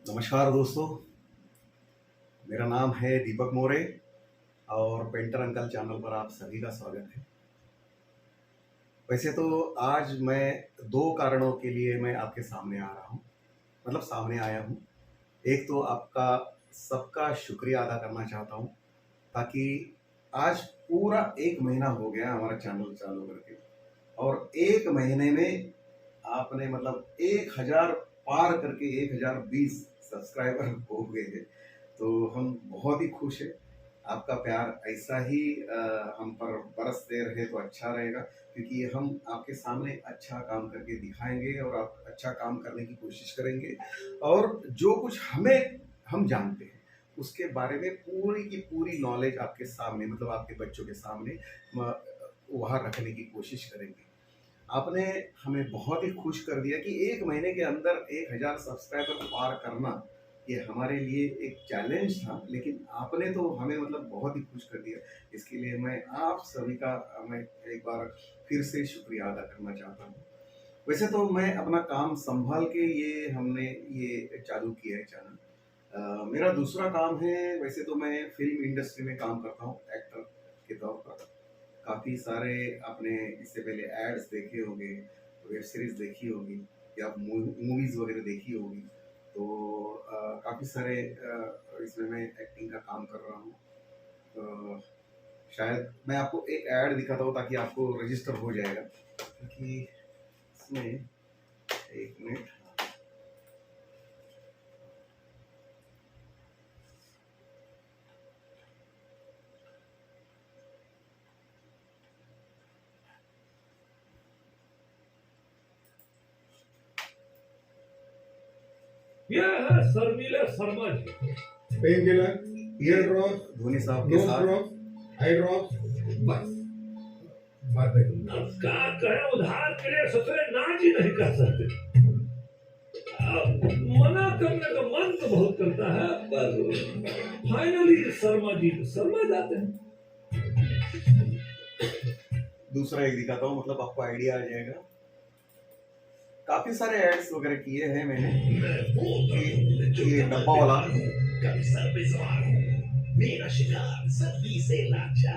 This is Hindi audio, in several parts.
नमस्कार दोस्तों, मेरा नाम है दीपक मोरे और पेंटर अंकल चैनल पर आप सभी का स्वागत है। वैसे तो आज मैं दो कारणों के लिए मैं आपके सामने आ रहा हूँ, मतलब सामने आया हूँ। एक तो आपका सबका शुक्रिया अदा करना चाहता हूँ, ताकि आज पूरा 1 महीना हो गया हमारा चैनल चालू करके, और 1 महीने में आपने मतलब 1000 पार करके 1020 सब्सक्राइबर हो गए हैं। तो हम बहुत ही खुश हैं। आपका प्यार ऐसा ही हम पर बरसते रहे तो अच्छा रहेगा, क्योंकि हम आपके सामने अच्छा काम करके दिखाएंगे और आप अच्छा काम करने की कोशिश करेंगे, और जो कुछ हम जानते हैं उसके बारे में पूरी की पूरी नॉलेज आपके सामने, मतलब आपके बच्चों के सामने वहाँ रखने की कोशिश करेंगे। आपने हमें बहुत ही खुश कर दिया कि 1 महीने के अंदर 1000 सब्सक्राइबर पार करना, ये हमारे लिए एक चैलेंज था, लेकिन आपने तो हमें मतलब बहुत ही खुश कर दिया। इसके लिए मैं आप सभी का मैं एक बार फिर से शुक्रिया अदा करना चाहता हूँ। वैसे तो मैं अपना काम संभाल के हमने ये चालू किया है चैनल। मेरा दूसरा काम है, वैसे तो मैं फ़िल्म इंडस्ट्री में काम करता हूँ एक्टर के तौर पर। काफ़ी सारे आपने इससे पहले एड्स देखे होंगे, वेब सीरीज़ देखी होगी या मूवीज़ वगैरह देखी होगी। तो काफ़ी सारे इसमें मैं एक्टिंग का काम कर रहा हूँ। शायद मैं आपको एक ऐड दिखाता हूँ ताकि आपको रजिस्टर हो जाएगा, क्योंकि इसमें 1 मिनट। यह है Sharmila Sharma ji. Pain killer, ear drop, Dhoni साहब के नोज साथ ड्रॉप, आई ड्रॉप, बस बात है। अब क्या कहें, उधार के लिए ससुरे नाच ही नहीं कर सकते। अब मना करने का मन तो बहुत करता है, पर फाइनली शर्मा जाते हैं। दूसरा एक दिखाता हूँ, मतलब आपको आइडिया आ जाएगा। काफी सारे एड्स वगैरह किए हैं मैंने। ये डब्बा वाला, कभी सर पे सवार हूं, मेरा शिकार सर्दी से लाचा,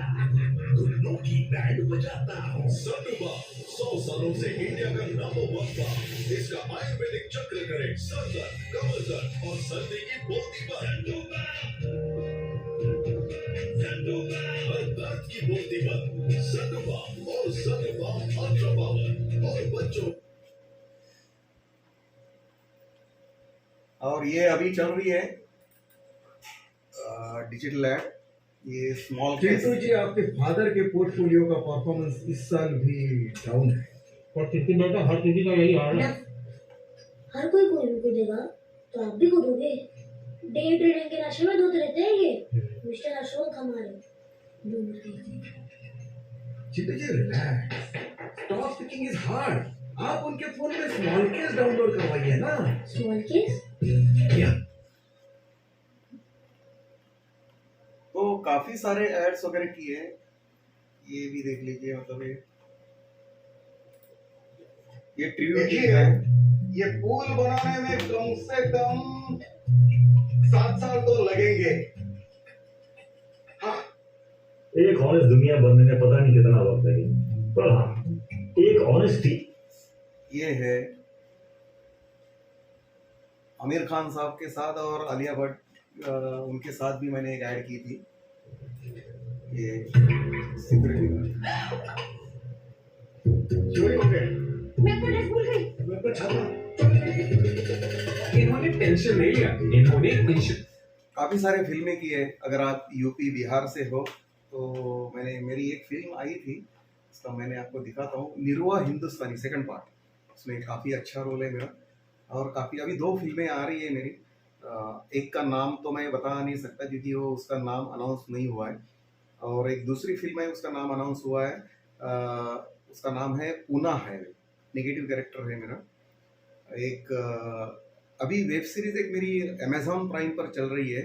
धुनों की बैंड बजाता हूँ। सतुबा 100 सालों से इंडिया का नंबर 1 था। इसका आयुर्वेदिक चक्र करे सर दर्द, कमर दर्द और सर्दी की बोलती पर। हर दर्द की बोलती पर सतुबा और सतुबा अल्ट्रा पावर और बच्चों। और ये अभी चल रही है डिजिटल ऐड, ये स्मॉल चिंटू जी, आपके फादर के पोर्टफोलियो का परफॉर्मेंस इस साल भी डाउन है। और किसी बेटा हर किसी का यही हाल है। हर कोई को देगा तो आप भी को दोगे। डे ट्रेडिंग के नशे में धोते रहते हैं ये मिस्टर अशोक हमारे। Chintu ji relax, stock picking is hard. आप उनके फोन में स्मॉल केस डाउनलोड करवाइए ना। स्मॉल केस क्या? तो काफी सारे एड्स वगैरह किए हैं, ये भी देख लीजिए। मतलब ये ट्रिब्यूट है। ये पुल बनाने में कम से कम 7 साल तो लगेंगे। हाँ, एक ऑनेस्ट दुनिया बनने में पता नहीं कितना वक्त लगेगा, पर हाँ, एक ऑनेस्टी। ये है आमिर खान साहब के साथ और आलिया भट्ट, उनके साथ भी मैंने एक ऐड की थी। ये सिक्योरिटी गार्ड। चोरी हो गए। मैं तो ड्रेस भूल गई। मैं तो छापा। इन्होंने पेंशन नहीं लिया, इन्होंने पेंशन। काफी सारे फिल्में की है। अगर आप यूपी बिहार से हो तो मेरी एक फिल्म आई थी, उसका मैंने आपको दिखाता हूँ, निरुआ हिंदुस्तानी सेकंड पार्ट। उसमें काफ़ी अच्छा रोल है मेरा, और काफ़ी अभी 2 फिल्में आ रही है मेरी। एक का नाम तो मैं बता नहीं सकता क्योंकि वो उसका नाम अनाउंस नहीं हुआ है, और एक दूसरी फिल्म है उसका नाम अनाउंस हुआ है। उसका नाम है पूना है, नेगेटिव कैरेक्टर है मेरा। एक अभी वेब सीरीज एक मेरी अमेजॉन प्राइम पर चल रही है,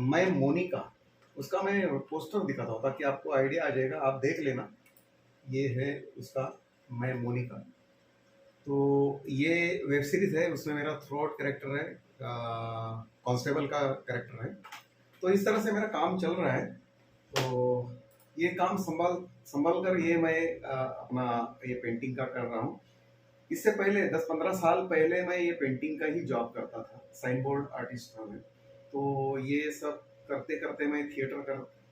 मैं मोनिका। उसका मैं पोस्टर दिखाता हूँ ताकि आपको आइडिया आ जाएगा, आप देख लेना। ये है उसका मैं मोनिका। तो ये वेब सीरीज है, उसमें मेरा थ्रू कैरेक्टर है, कांस्टेबल का कैरेक्टर है। तो इस तरह से मेरा काम चल रहा है। तो ये काम संभाल संभाल कर ये मैं अपना ये पेंटिंग का कर रहा हूँ। इससे पहले 10-15 साल पहले मैं ये पेंटिंग का ही जॉब करता था, साइन बोर्ड आर्टिस्ट था मैं। तो ये सब करते करते मैं थिएटर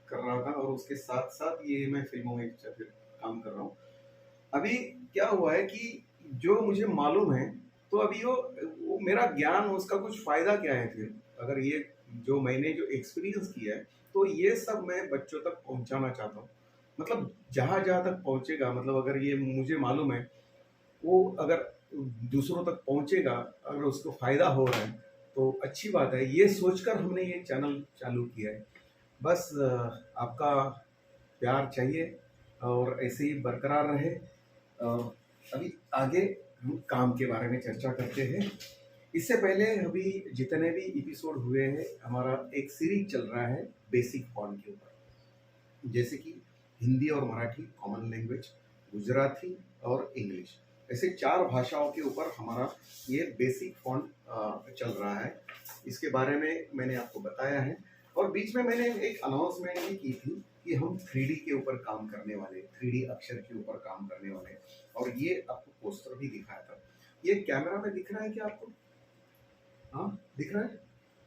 कर रहा था, और उसके साथ साथ ये मैं फिल्मों में फिर काम कर रहा हूँ। अभी क्या हुआ है कि जो मुझे मालूम है, तो अभी वो मेरा ज्ञान, उसका कुछ फायदा क्या है फिर, अगर ये जो मैंने जो एक्सपीरियंस किया है, तो ये सब मैं बच्चों तक पहुंचाना चाहता हूँ। मतलब जहाँ जहाँ तक पहुंचेगा, मतलब अगर ये मुझे मालूम है, वो अगर दूसरों तक पहुंचेगा, अगर उसको फायदा हो रहा है तो अच्छी बात है। ये सोचकर हमने ये चैनल चालू किया है। बस आपका प्यार चाहिए और ऐसे ही बरकरार रहे। अभी आगे हम काम के बारे में चर्चा करते हैं। इससे पहले अभी जितने भी एपिसोड हुए हैं, हमारा एक सीरीज चल रहा है बेसिक फॉन्ट के ऊपर, जैसे कि हिंदी और मराठी कॉमन लैंग्वेज, गुजराती और इंग्लिश, ऐसे 4 भाषाओं के ऊपर हमारा ये बेसिक फॉन्ट चल रहा है। इसके बारे में मैंने आपको बताया है, और बीच में मैंने एक अनाउंसमेंट भी की थी कि हम 3D के ऊपर काम करने वाले, 3D अक्षर के ऊपर काम करने वाले, और ये आपको पोस्टर भी दिखाया था। ये कैमरा में दिख रहा है क्या आपको? हाँ, दिख रहा है।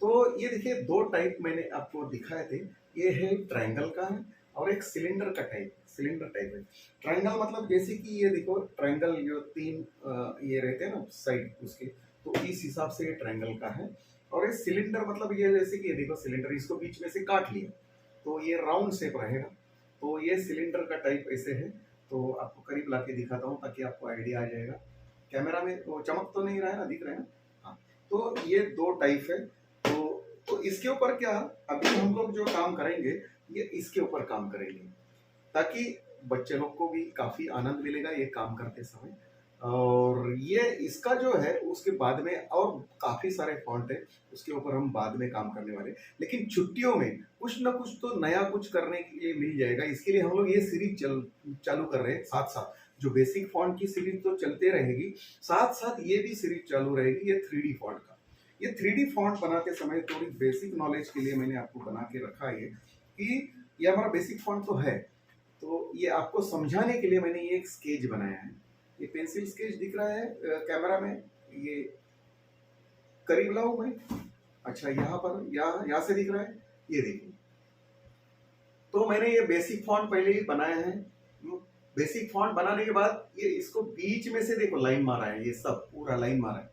तो ये देखिए, 2 टाइप मैंने आपको दिखाए थे। ये है ट्रायंगल का है, और एक सिलेंडर का टाइप, सिलेंडर टाइप है। ट्रायंगल मतलब जैसे कि ये देखो, ट्रायंगल जो 3 ये रहते हैं ना साइड उसके, तो इस हिसाब से ये ट्रायंगल का है। और ये सिलेंडर मतलब ये जैसे कि ये देखो सिलेंडर, इसको बीच में से काट लिया तो ये राउंड शेप रहेगा। तो ये सिलेंडर का टाइप ऐसे है। तो आपको करीब ला के दिखाता हूँ ताकि आपको आइडिया आ जाएगा। कैमरा में वो चमक तो नहीं रहा है ना, दिख रहा है ना? हाँ। तो ये 2 टाइप है। तो इसके ऊपर क्या, अभी हम लोग जो काम करेंगे, ये इसके ऊपर काम करेंगे, ताकि बच्चे लोग को भी काफी आनंद मिलेगा ये काम करते समय। और ये इसका जो है उसके बाद में और काफी सारे फॉन्ट है, उसके ऊपर हम बाद में काम करने वाले। लेकिन छुट्टियों में कुछ ना कुछ तो नया कुछ करने के लिए मिल जाएगा। इसके लिए हम लोग ये सीरीज चालू कर रहे हैं। साथ साथ जो बेसिक फॉन्ट की सीरीज तो चलते रहेगी, साथ साथ ये भी सीरीज चालू रहेगी, ये 3D फॉन्ट का। ये 3D फॉन्ट बनाते समय थोड़ी बेसिक नॉलेज के लिए मैंने आपको बना के रखा है कि ये हमारा बेसिक फॉन्ट तो है, तो ये आपको समझाने के लिए मैंने ये एक स्केच बनाया है। ये पेंसिल स्केच दिख रहा है कैमरा में, ये करीब लाऊं मैं? अच्छा, यहाँ पर यहाँ से दिख रहा है, ये देखिए। तो मैंने ये बेसिक फॉन्ट पहले ही बनाया है। बेसिक फॉन्ट बनाने के बाद ये इसको बीच में से देखो लाइन मारा है, ये सब पूरा लाइन मारा है।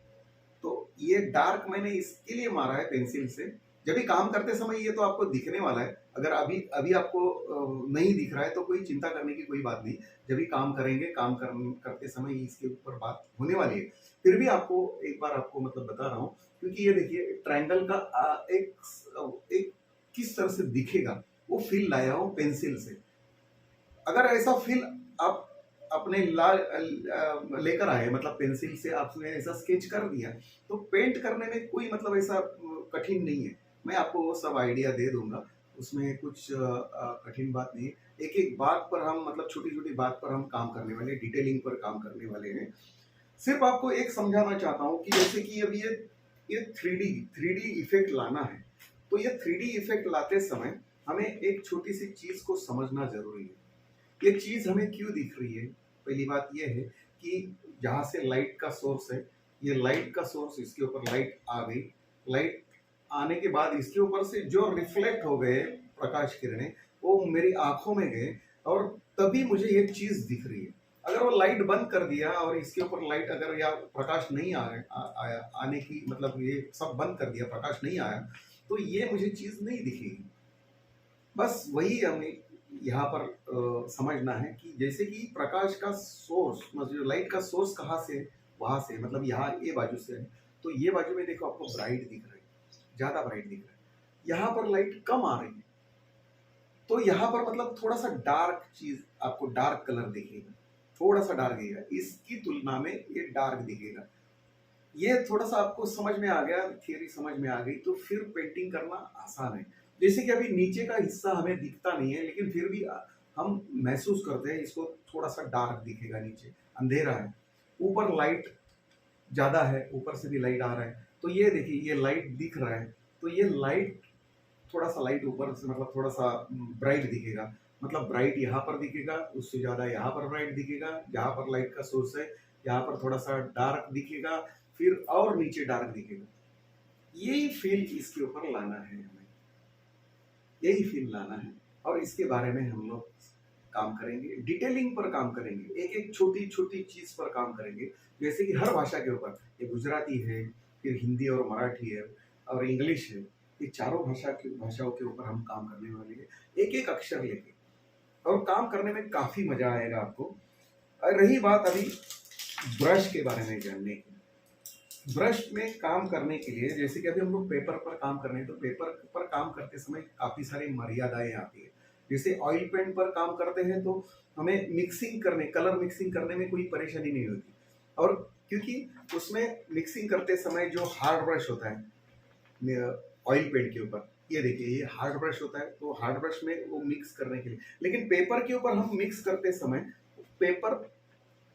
तो ये डार्क मैंने इसके लिए मारा है पेंसिल से, जब भी काम करते समय ये तो आपको दिखने वाला है। अगर अभी आपको नहीं दिख रहा है तो कोई चिंता करने की कोई बात नहीं। जब भी काम करेंगे, करते समय इसके ऊपर बात होने वाली है। फिर भी आपको एक बार आपको मतलब बता रहा हूँ, क्योंकि ये देखिए ट्रायंगल का एक किस तरह से दिखेगा वो फील लाया हूँ पेंसिल से। अगर ऐसा फील आप अपने लेकर आए, मतलब पेंसिल से आपने ऐसा स्केच कर दिया, तो पेंट करने में कोई मतलब ऐसा कठिन नहीं है। मैं आपको वो सब आइडिया दे दूंगा, उसमें कुछ कठिन बात नहीं है। एक एक बात पर हम मतलब छोटी छोटी बात पर हम काम करने वाले, डिटेलिंग पर काम करने वाले हैं। सिर्फ आपको एक समझाना चाहता हूँ कि जैसे कि अब ये 3D इफेक्ट लाना है, तो ये 3D इफेक्ट लाते समय हमें एक छोटी सी चीज को समझना जरूरी है। ये चीज हमें क्यों दिख रही है? पहली बात ये है कि जहाँ से लाइट का सोर्स है, ये लाइट का सोर्स, इसके ऊपर लाइट आ गई। लाइट आने के बाद इसके ऊपर से जो रिफ्लेक्ट हो गए प्रकाश किरणें, वो मेरी आंखों में गए, और तभी मुझे ये चीज दिख रही है। अगर वो लाइट बंद कर दिया और इसके ऊपर लाइट अगर या प्रकाश नहीं आया आने की मतलब ये सब बंद कर दिया, प्रकाश नहीं आया, तो ये मुझे चीज नहीं दिखेगी। बस वही हमें यहाँ पर समझना है कि जैसे कि प्रकाश का सोर्स, मतलब लाइट का सोर्स कहाँ से, वहां से, मतलब यहाँ ये बाजू से है। तो ये बाजू में देखो आपको ब्राइट दिख रहा है, ज्यादा ब्राइट दिख रहा है। यहाँ पर लाइट कम आ रही है, तो यहाँ पर मतलब थोड़ा सा डार्क चीज, आपको डार्क कलर दिखेगा, थोड़ा सा डार्क दिखेगा, इसकी तुलना में ये डार्क दिखेगा। ये थोड़ा सा आपको समझ में आ गया, थियरी समझ में आ गई, तो फिर पेंटिंग करना आसान है। जैसे कि अभी नीचे का हिस्सा हमें दिखता नहीं है, लेकिन फिर भी हम महसूस करते हैं इसको थोड़ा सा डार्क दिखेगा, नीचे अंधेरा है, ऊपर लाइट ज़्यादा है, ऊपर से भी लाइट आ रहा है, तो ये देखिए ये लाइट दिख रहा है, तो ये लाइट थोड़ा सा लाइट ऊपर से मतलब थोड़ा सा ब्राइट दिखेगा, मतलब ब्राइट यहाँ पर दिखेगा, उससे ज़्यादा यहाँ पर ब्राइट दिखेगा, जहाँ पर लाइट का सोर्स है यहाँ पर थोड़ा सा डार्क दिखेगा, फिर और नीचे डार्क दिखेगा। यही फील इसके ऊपर लाना है हमें, यही फील लाना है, और इसके बारे में हम लोग काम करेंगे, डिटेलिंग पर काम करेंगे, एक एक छोटी छोटी चीज़ पर काम करेंगे। जैसे कि हर भाषा के ऊपर, ये गुजराती है, फिर हिंदी और मराठी है और इंग्लिश है, ये चारों भाषाओं के ऊपर हम काम करने वाले हैं, एक एक अक्षर लेके, और काम करने में काफ़ी मज़ा आएगा आपको। और रही बात अभी ब्रश के बारे में जानने की, ब्रश में काम करने के लिए जैसे कि अभी हम लोग पेपर पर काम कर रहे हैं, तो पेपर पर काम करते समय काफ़ी सारी मर्यादाएं आती है। जैसे ऑयल पेंट पर काम करते हैं तो हमें मिक्सिंग करने, कलर मिक्सिंग करने में कोई परेशानी नहीं होती, और क्योंकि उसमें मिक्सिंग करते समय जो हार्ड ब्रश होता है ऑयल पेंट के ऊपर, ये देखिए ये हार्ड ब्रश होता है, तो हार्ड ब्रश में वो मिक्स करने के लिए, लेकिन पेपर के ऊपर हम मिक्स करते समय पेपर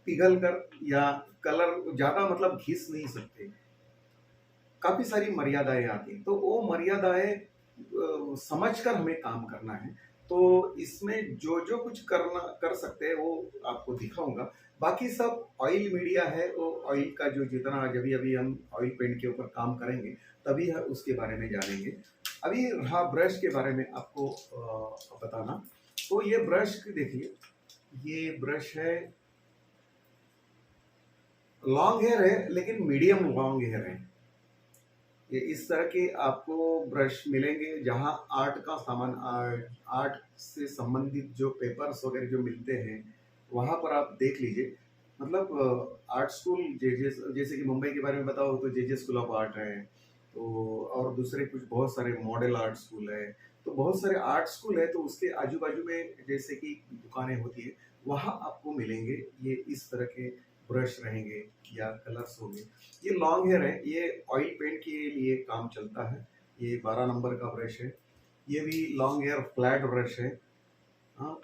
पिघल कर या कलर ज़्यादा मतलब घिस नहीं सकते, काफ़ी सारी मर्यादाएं आती हैं, तो वो मर्यादाएं समझ कर हमें काम करना है। तो इसमें जो जो कुछ कर सकते हैं वो आपको दिखाऊंगा, बाकी सब ऑयल मीडिया है, वो ऑयल का जो जितना जब अभी हम ऑयल पेंट के ऊपर काम करेंगे तभी हम उसके बारे में जानेंगे। अभी रहा ब्रश के बारे में आपको बताना, तो ये ब्रश देखिए, ये ब्रश है, लॉन्ग हेयर है लेकिन मीडियम लॉन्ग हेयर है। ये इस तरह के आपको ब्रश मिलेंगे जहाँ आर्ट का सामान, आर्ट से संबंधित जो पेपर्स वगैरह जो मिलते हैं वहाँ पर आप देख लीजिए। मतलब आर्ट स्कूल जैसे कि मुंबई के बारे में बताओ तो जे स्कूल ऑफ आर्ट है, तो और दूसरे कुछ बहुत सारे मॉडल आर्ट स्कूल है, तो बहुत सारे आर्ट स्कूल है, तो उसके आजू बाजू में जैसे कि दुकानें होती है वहाँ आपको मिलेंगे ये इस तरह के ब्रश रहेंगे या कलर्स होंगे। ये लॉन्ग हेयर है, ये ऑयल पेंट के लिए काम चलता है, ये 12 नंबर का ब्रश है, ये भी लॉन्ग हेयर फ्लैट ब्रश है। हाँ,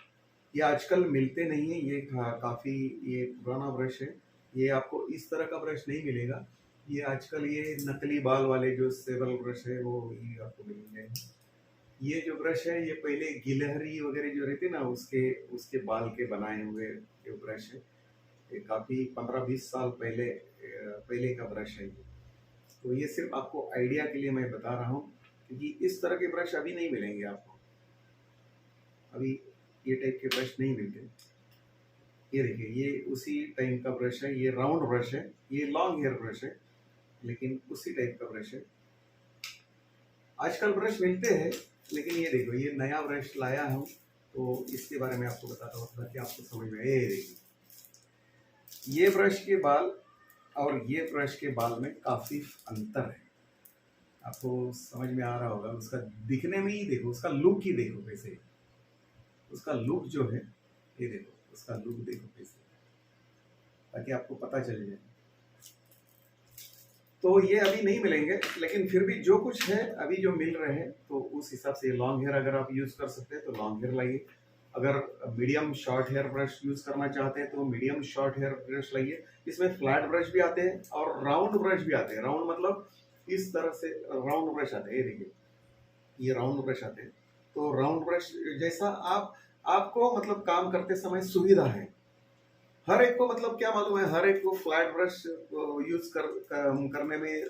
ये आजकल मिलते नहीं है, ये काफ़ी ये पुराना ब्रश है, ये आपको इस तरह का ब्रश नहीं मिलेगा, ये आजकल ये नकली बाल वाले जो सेवल ब्रश है वो ये आपको मिलेंगे। ये जो ब्रश है ये पहले गिलहरी वगैरह जो रहती ना उसके बाल के बनाए हुए जो ब्रश है, ये काफ़ी 15-20 साल पहले का ब्रश है ये। तो ये सिर्फ आपको आइडिया के लिए मैं बता रहा हूँ, क्योंकि इस तरह के ब्रश अभी नहीं मिलेंगे आपको, अभी ये टाइप के ब्रश नहीं मिलते। ये देखिए ये उसी टाइप का ब्रश है, ये राउंड ब्रश है, ये लॉन्ग हेयर ब्रश है लेकिन उसी टाइप का ब्रश है। आजकल ब्रश मिलते हैं लेकिन ये देखो ये नया ब्रश लाया हूँ, तो इसके बारे में आपको बताता हूँ ताकि आपको समझ में। ये देखिए ये ब्रश के बाल और ये ब्रश के बाल में काफ़ी अंतर है, आपको समझ में आ रहा होगा। उसका दिखने में ही देखो, उसका लुक ही देखो कैसे, उसका लुक जो है ये देखो, उसका लुक देखो कैसे, ताकि आपको पता चल जाए। तो ये अभी नहीं मिलेंगे लेकिन फिर भी जो कुछ है अभी जो मिल रहे हैं तो उस हिसाब से लॉन्ग हेयर अगर आप यूज़ कर सकते हैं तो लॉन्ग हेयर लाइए, अगर medium short hair brush use करना चाहते हैं तो मीडियम शॉर्ट हेयर ब्रश लाइए। इसमें फ्लैट ब्रश भी आते हैं और राउंड ब्रश भी आते हैं। राउंड मतलब इस तरह से राउंड ब्रश आते हैं, ये देखिए ये राउंड ब्रश आते हैं। तो राउंड ब्रश जैसा आपको मतलब काम करते समय सुविधा है, हर एक को मतलब क्या मालूम है, हर एक को फ्लैट ब्रश यूज करने में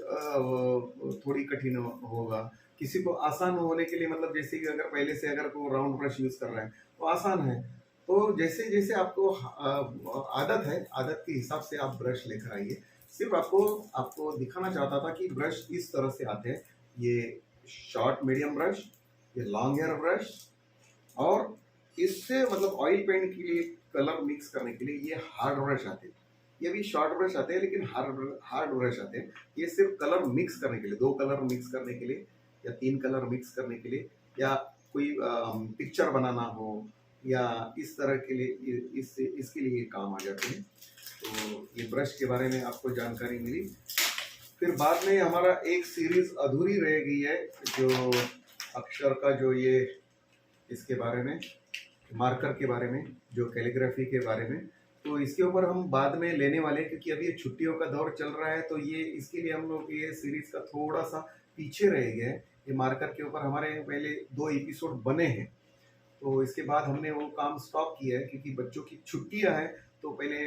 थोड़ी कठिन होगा, किसी को आसान होने के लिए मतलब जैसे कि अगर पहले से अगर को राउंड ब्रश यूज कर रहा है तो आसान है। तो जैसे जैसे आपको आदत है, आदत के हिसाब से आप ब्रश लेकर आइए। सिर्फ आपको दिखाना चाहता था कि ब्रश इस तरह से आते हैं, ये शॉर्ट मीडियम ब्रश, ये लॉन्ग हेयर ब्रश, और इससे मतलब ऑयल पेंट के लिए कलर मिक्स करने के लिए ये हार्ड ब्रश आते हैं। ये भी शॉर्ट ब्रश आते हैं लेकिन हार्ड ब्रश आते हैं। ये सिर्फ कलर मिक्स करने के लिए, 2 कलर मिक्स करने के लिए या 3 कलर मिक्स करने के लिए, या कोई पिक्चर बनाना हो या इस तरह के लिए इसके लिए काम आ जाते हैं। तो ये ब्रश के बारे में आपको जानकारी मिली। फिर बाद में हमारा एक सीरीज अधूरी रह गई है, जो अक्षर का जो ये इसके बारे में, मार्कर के बारे में, जो कैलीग्राफी के बारे में, तो इसके ऊपर हम बाद में लेने वाले हैं, क्योंकि अभी ये छुट्टियों का दौर चल रहा है, तो ये इसके लिए हम लोग ये सीरीज का थोड़ा सा पीछे रह गए हैं। ये मार्कर के ऊपर हमारे पहले 2 एपिसोड बने हैं, तो इसके बाद हमने वो काम स्टॉप किया है, क्योंकि बच्चों की छुट्टियां हैं। तो पहले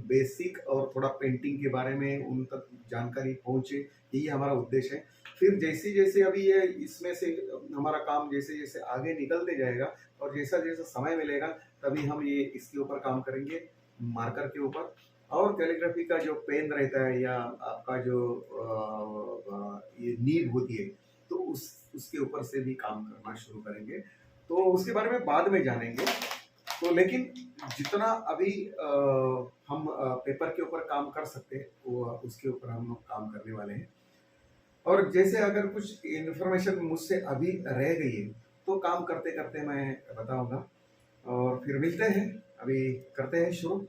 बेसिक और थोड़ा पेंटिंग के बारे में उन तक जानकारी पहुंचे, यही हमारा उद्देश्य है। फिर जैसे जैसे अभी ये इसमें से हमारा काम जैसे जैसे आगे निकलते जाएगा और जैसा जैसा समय मिलेगा, तभी हम ये इसके ऊपर काम करेंगे, मार्कर के ऊपर। और कैलीग्राफी का जो पेन रहता है या आपका जो ये नीब होती है, तो उसके ऊपर से भी काम करना शुरू करेंगे। तो उसके बारे में बाद में जानेंगे। तो लेकिन जितना अभी हम पेपर के ऊपर काम कर सकते हैं, वो उसके ऊपर हम लोग काम करने वाले हैं। और जैसे अगर कुछ इन्फॉर्मेशन मुझसे अभी रह गई है, तो काम करते करते मैं बताऊंगा। और फिर मिलते हैं, अभी करते हैं शुरू।